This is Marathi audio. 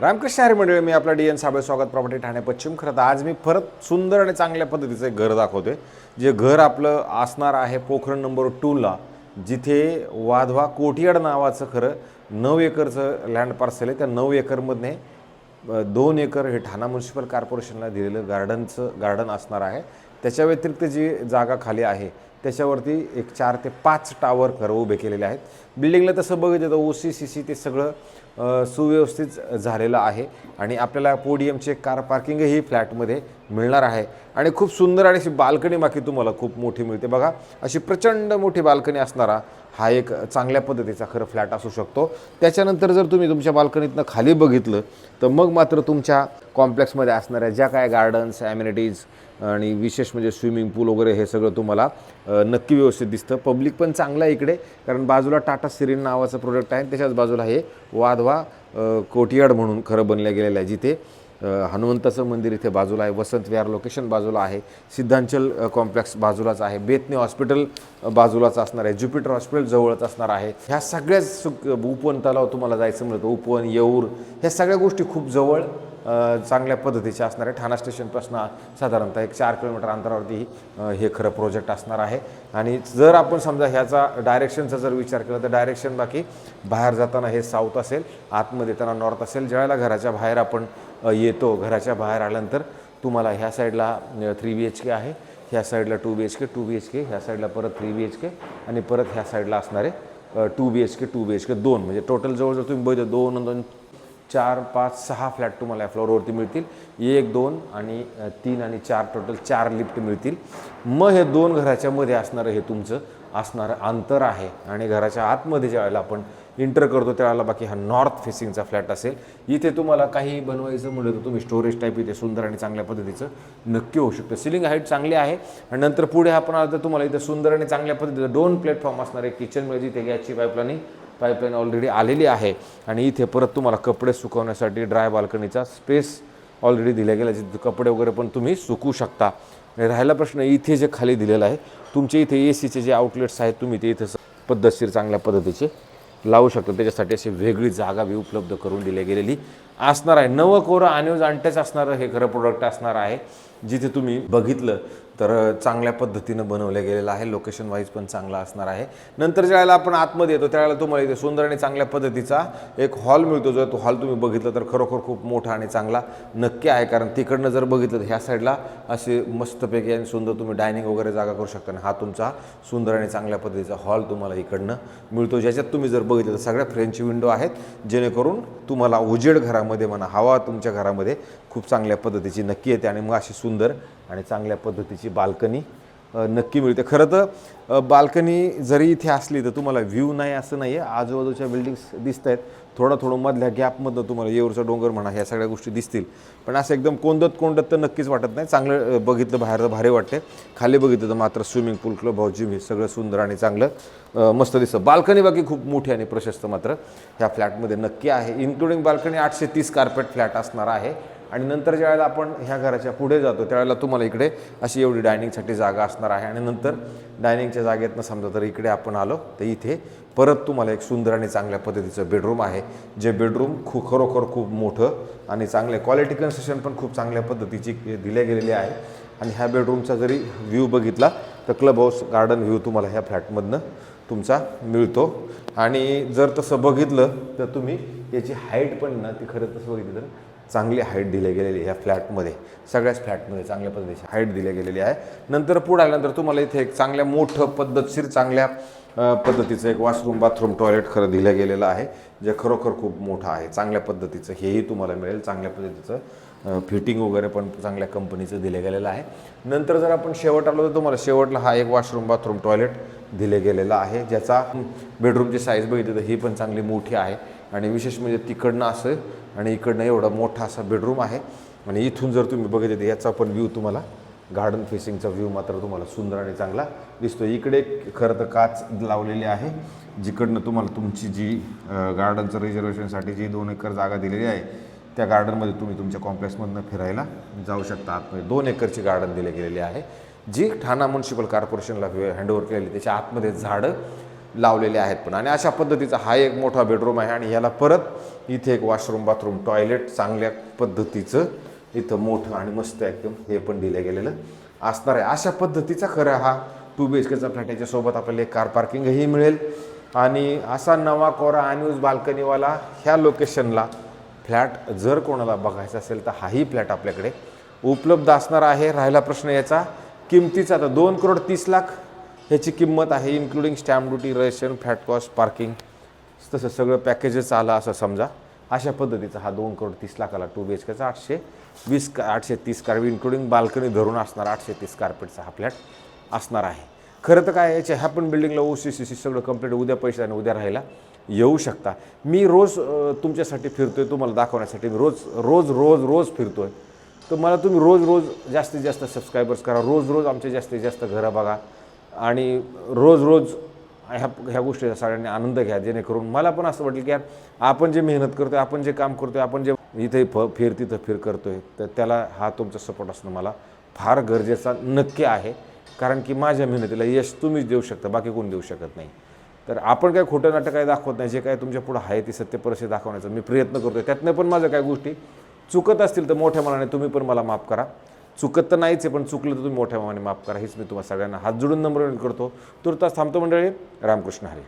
रामकृष्ण हरी मंडळी, मी आपला डी एन साबळे, स्वागत प्रॉपर्टी ठाणे पश्चिम. खरं तर आज मी परत सुंदर आणि चांगल्या पद्धतीचं एक घर दाखवते. जे घर आपलं असणार आहे पोखरण नंबर 2ला, जिथे वाधवा कोटियाड नावाचं खरं 9 एकरचं लँड पार्सल आहे. त्या 9 एकरमधने 2 एकर हे ठाणा म्युन्सिपल कॉर्पोरेशनला दिलेलं गार्डन असणार आहे. त्याच्या व्यतिरिक्त जी जागा खाली आहे त्याच्यावरती एक 4 ते 5 टावर खरं उभे केलेले आहेत. बिल्डिंगला तसं बघितलं तर OC-CC ते सगळं सुव्यवस्थित झालेलं आहे आणि आपल्याला पोडियमचे कार पार्किंगही फ्लॅटमध्ये मिळणार आहे. आणि खूप सुंदर आणि अशी बाल्कनी बाकी तुम्हाला खूप मोठी मिळते. बघा, अशी प्रचंड मोठी बाल्कनी असणारा हा एक चांगल्या पद्धतीचा खरं फ्लॅट असू शकतो. त्याच्यानंतर जर तुम्ही तुमच्या बाल्कनीतनं खाली बघितलं तर मग मात्र तुमच्या कॉम्प्लेक्समध्ये असणाऱ्या ज्या काय गार्डन्स, ॲम्युनिटीज आणि विशेष म्हणजे स्विमिंग पूल वगैरे हे सगळं तुम्हाला नक्की व्यवस्थित दिसतं. पब्लिक पण चांगलं आहे इकडे, कारण बाजूला टाटा सिरीन नावाचं प्रोडक्ट आहे. त्याच्याच बाजूला हे वाधवा कोटियाड म्हणून खरं बनलं गेलेलं आहे, जिथे हनुमंताचं मंदिर इथे बाजूला आहे, वसंत विहार लोकेशन बाजूला आहे, सिद्धांचल कॉम्प्लेक्स बाजूलाच आहे, बेतने हॉस्पिटल बाजूलाच असणार आहे, ज्युपिटर हॉस्पिटल जवळच असणार आहे. ह्या सगळ्याच उपवन तलाव तुम्हाला जायचं मिळतं, उपवन, येऊर, ह्या सगळ्या गोष्टी खूप जवळ चांगल्या पद्धतीचे असणार आहे. ठाणा स्टेशनपासून साधारणतः एक 4 किलोमीटर अंतरावरती हे खरं प्रोजेक्ट असणार आहे. आणि जर आपण समजा ह्याचा डायरेक्शनचा जर विचार केला तर डायरेक्शन बाकी बाहेर जाताना हे साऊथ असेल, आतमध्ये येताना नॉर्थ असेल. ज्यावेळेला घराच्या बाहेर आपण येतो, घराच्या बाहेर आल्यानंतर तुम्हाला ह्या साईडला 3 BHK आहे, ह्या साईडला 2 BHK, ह्या साईडला परत 3 BHK आणि परत ह्या साईडला असणारे 2 BHK 2. म्हणजे टोटल जवळजवळ तुम्ही बघितलं 2 2 4 5 6 फ्लॅट तुम्हाला या फ्लोअरवरती मिळतील. 1 2 आणि 3 आणि 4 टोटल 4 लिफ्ट मिळतील. मग हे 2 घराच्या मध्ये असणारं हे तुमचं असणारं अंतर आहे. आणि घराच्या आतमध्ये ज्या वेळेला आपण इंटर करतो त्यावेळेला बाकी हा नॉर्थ फेसिंगचा फ्लॅट असेल. इथे तुम्हाला काही बनवायचं म्हणलं तर तुम्ही स्टोरेज टाईप इथे सुंदर आणि चांगल्या पद्धतीचं नक्की होऊ शकतं. सिलिंग हाईट चांगली आहे. आणि नंतर पुढे आपण आलं तर तुम्हाला इथे सुंदर आणि चांगल्या पद्धतीचं 2 प्लॅटफॉर्म असणारे किचन मिळेल, जिथे गॅसची पाईपलाईन ऑलरेडी आलेली आहे. आणि इथे परत तुम्हाला कपडे सुकवण्यासाठी ड्राय बाल्कनीचा स्पेस ऑलरेडी दिला गेला, जिथे कपडे वगैरे पण तुम्ही सुकू शकता. राहिला प्रश्न इथे जे खाली दिलेला आहे, तुमचे इथे ACचे जे आउटलेट्स आहेत तुम्ही ते इथे पद्धतशीर चांगल्या पद्धतीचे लावू शकता. त्याच्यासाठी अशी वेगळी जागा बी उपलब्ध करून दिली गेलेली असणार आहे. नवं कोरं आणि अँटेच असणारं हे खरं प्रोडक्ट असणार आहे, जिथे तुम्ही बघितलं तर चांगल्या पद्धतीनं बनवलं गेलेलं आहे. लोकेशन वाईज पण चांगला असणार आहे. नंतर ज्यावेळेला आपण आतमध्ये येतो त्यावेळेला तुम्हाला इथे सुंदर आणि चांगल्या पद्धतीचा एक हॉल मिळतो. जो तो हॉल तुम्ही बघितलं तर खरोखर खूप मोठा आणि चांगला नक्की आहे. कारण तिकडनं जर बघितलं तर ह्या साईडला असे मस्तपैकी आणि सुंदर तुम्ही डायनिंग वगैरे जागा करू शकता. आणि हा तुमचा सुंदर आणि चांगल्या पद्धतीचा हॉल तुम्हाला इकडनं मिळतो, ज्याच्यात तुम्ही जर बघितलं तर सगळ्या फ्रेंच विंडो आहेत, जेणेकरून तुम्हाला उजेड घरामध्ये म्हणा, हवा तुमच्या घरामध्ये खूप चांगल्या पद्धतीची नक्की येते. आणि मग अशी सुंदर आणि चांगल्या पद्धतीची बाल्कनी नक्की मिळते. खरं तर बाल्कनी जरी इथे असली तर तुम्हाला व्ह्यू नाही असं नाही आहे. आजूबाजूच्या बिल्डिंग्स दिसत आहेत, थोडं मधल्या गॅपमधनं तुम्हाला येऊरचा डोंगर म्हणा ह्या सगळ्या गोष्टी दिसतील. पण असं एकदम कोंडत तर नक्कीच वाटत नाही. चांगलं बघितलं बाहेर भारी वाटते. खाली बघितलं तर मात्र स्विमिंग पूल, क्लब हाऊस, जिम हे सगळं सुंदर आणि चांगलं मस्त दिसतं. बाल्कनी बाकी खूप मोठी आणि प्रशस्त मात्र ह्या फ्लॅटमध्ये नक्की आहे. इन्क्लुडिंग बाल्कनी 830 कार्पेट फ्लॅट असणार आहे. आणि नंतर ज्यावेळेला आपण ह्या घराच्या पुढे जातो त्यावेळेला तुम्हाला इकडे अशी एवढी डायनिंगसाठी जागा असणार आहे. आणि नंतर डायनिंगच्या जागेतनं समजा तर इकडे आपण आलो तर इथे परत तुम्हाला एक सुंदर आणि चांगल्या पद्धतीचं बेडरूम आहे, जे बेडरूम खरोखर खूप मोठं आणि चांगले क्वालिटी कन्स्ट्रक्शन पण खूप चांगल्या पद्धतीची दिल्या गेलेली आहे. आणि ह्या बेडरूमचा जरी व्ह्यू बघितला तर क्लब हाऊस, गार्डन व्ह्यू तुम्हाला ह्या फ्लॅटमधनं तुमचा मिळतो. आणि जर तसं बघितलं तर तुम्ही याची हाईट पण ना ती खरं तसं बघितलं तर चांगली हाईट दिली गेलेली ह्या फ्लॅटमध्ये, सगळ्याच फ्लॅटमध्ये चांगल्या पद्धतीची हाईट दिली गेलेली आहे. नंतर पुढे आल्यानंतर तुम्हाला इथे एक चांगल्या मोठं पद्धतशीर चांगल्या पद्धतीचं एक वॉशरूम, बाथरूम, टॉयलेट खरं दिलं गेलेलं आहे, जे खरोखर खूप मोठं आहे. चांगल्या पद्धतीचं हेही तुम्हाला मिळेल. चांगल्या पद्धतीचं फिटिंग वगैरे पण चांगल्या कंपनीचं दिलं गेलेलं आहे. नंतर जर आपण शेवट आलो तर तुम्हाला शेवटला हा एक वॉशरूम, बाथरूम, टॉयलेट दिले गेलेला आहे, ज्याचा बेडरूमची साईज बघितली तर ही पण चांगली मोठी आहे. आणि विशेष म्हणजे तिकडनं असं आणि इकडनं एवढा मोठा असा बेडरूम आहे. आणि इथून जर तुम्ही बघितलं तर याचा पण व्ह्यू तुम्हाला गार्डन फेसिंगचा व्ह्यू मात्र तुम्हाला सुंदर आणि चांगला दिसतो. इकडे खरं तर काच लावलेली आहे, जिकडनं तुम्हाला तुमची जी गार्डनचं रिझर्वेशनसाठी जी 2 एकर जागा दिलेली आहे त्या गार्डनमध्ये तुम्ही तुमच्या कॉम्प्लेक्समधनं फिरायला जाऊ शकता. आतमध्ये 2 एकरची गार्डन दिली गेलेली आहे, जी ठाणा म्युन्सिपल कॉर्पोरेशनला हँडओव्हर केलेली. त्याच्या आतमध्ये झाडं लावलेले आहेत पण. आणि अशा पद्धतीचा हा एक मोठा बेडरूम आहे आणि ह्याला परत इथे एक वॉशरूम बाथरूम टॉयलेट चांगल्या पद्धतीचं इथं मोठं आणि मस्त एकदम हे पण दिलं गेलेलं असणार आहे. अशा पद्धतीचा खरा हा 2 BHKचा फ्लॅट. याच्यासोबत आपल्याला एक कार पार्किंगही मिळेल आणि असा नवा कोरा अनयूज बाल्कनीवाला ह्या लोकेशनला फ्लॅट जर कोणाला बघायचा असेल तर हाही फ्लॅट आपल्याकडे उपलब्ध असणार आहे. राहिला प्रश्न याचा किमतीचा, तर 2,30,00,000 ह्याची किंमत आहे, including stamp duty, registration, flat cost, parking, तसं सगळं पॅकेजच आलं असं समजा. अशा पद्धतीचा हा 2,30,00,000ला 2 BHKचा 830 स्क्वेअर इन्क्लुडिंग बाल्कनी धरून असणार 830 स्क्वेअर फीटचा हा फ्लॅट असणार आहे. खरं तर काय याच्या ह्या पण बिल्डिंगला OC सगळं कंप्लीट उद्या पैसे आणि उद्या राहायला येऊ शकता. मी रोज तुमच्यासाठी फिरतोय, तुम्हाला दाखवण्यासाठी मी रोज फिरतोय. तर मला तुम्ही रोज जास्तीत जास्त सबस्क्रायबर्स करा, रोज आमचे जास्तीत जास्त घरं बघा आणि रोज ह्या गोष्टीचा सगळ्यांनी आनंद घ्या, जेणेकरून मला पण असं वाटेल की यार आपण जे मेहनत करतोय, आपण जे काम करतोय, आपण जे इथे तिथं फिर करतोय, तर त्याला हा तुमचा सपोर्ट असणं मला फार गरजेचा नक्की आहे. कारण की माझ्या मेहनतीला यश तुम्हीच देऊ शकता, बाकी कोण देऊ शकत नाही. तर आपण काय खोटं नाटक काय दाखवत नाही, जे काय तुमच्या पुढं आहे ती सत्य परिस्थिती दाखवण्याचा मी प्रयत्न करतोय. त्यातनं पण माझं काय गोष्टी चुकत असतील तर मोठ्या मनाने तुम्ही पण मला माफ करा. चुकत तर नाहीच आहे, पण चुकलं तर तुम्ही मोठ्या मनाने माफ करा, हीच मी तुम्हाला सगळ्यांना हात जोडून नम्र करतो. तुर्तास थांबतो मंडळी. रामकृष्ण हरी.